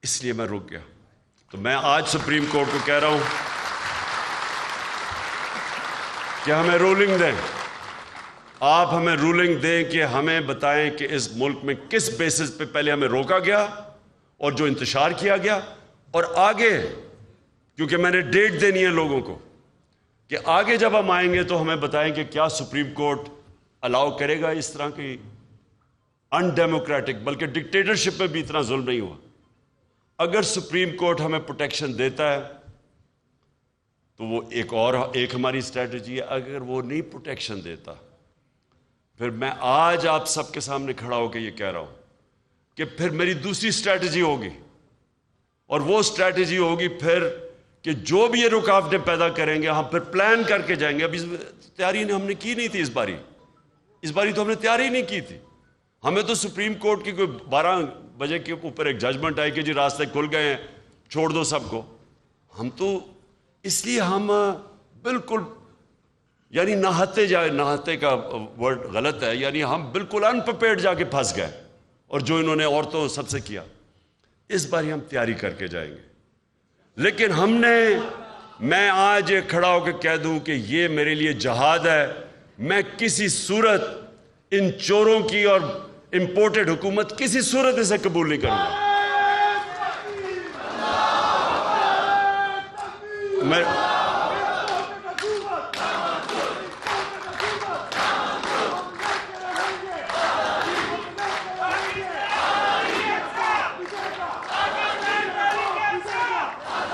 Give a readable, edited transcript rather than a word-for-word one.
اس لیے میں رک گیا. تو میں آج سپریم کورٹ کو کہہ رہا ہوں کہ ہمیں رولنگ دیں. آپ ہمیں رولنگ دیں کہ ہمیں بتائیں کہ اس ملک میں کس بیسس پہ پہلے ہمیں روکا گیا اور جو انتشار کیا گیا، اور آگے کیونکہ میں نے ڈیٹ دینی ہے لوگوں کو کہ آگے جب ہم آئیں گے تو ہمیں بتائیں کہ کیا سپریم کورٹ الاؤ کرے گا اس طرح کی ان ڈیموکریٹک، بلکہ ڈکٹیٹرشپ میں بھی اتنا ظلم نہیں ہوا. اگر سپریم کورٹ ہمیں پروٹیکشن دیتا ہے تو وہ ایک ہماری اسٹریٹجی ہے. اگر وہ نہیں پروٹیکشن دیتا، پھر میں آج آپ سب کے سامنے کھڑا ہو کے یہ کہہ رہا ہوں کہ پھر میری دوسری اسٹریٹجی ہوگی، اور وہ اسٹریٹجی ہوگی پھر کہ جو بھی یہ رکاوٹیں پیدا کریں گے ہم پھر پلان کر کے جائیں گے. ابھی تیاری ہم نے کی نہیں تھی اس باری تو ہم نے تیاری نہیں کی تھی. ہمیں تو سپریم کورٹ کی کوئی 12 بجے کے اوپر ایک ججمنٹ آئی کہ جی راستے کھل گئے ہیں، چھوڑ دو سب کو. ہم تو اس لیے ہم بالکل یعنی نہاتے کا ورڈ غلط ہے، یعنی ہم بالکل انپریپیئرڈ جا کے پھنس گئے. اور جو انہوں نے عورتوں سب سے کیا، اس بار ہم تیاری کر کے جائیں گے. لیکن میں آج یہ کھڑا ہو کے کہہ دوں کہ یہ میرے لیے جہاد ہے. میں کسی صورت ان چوروں کی اور امپورٹڈ حکومت کسی صورت اسے قبول نہیں کروں گا.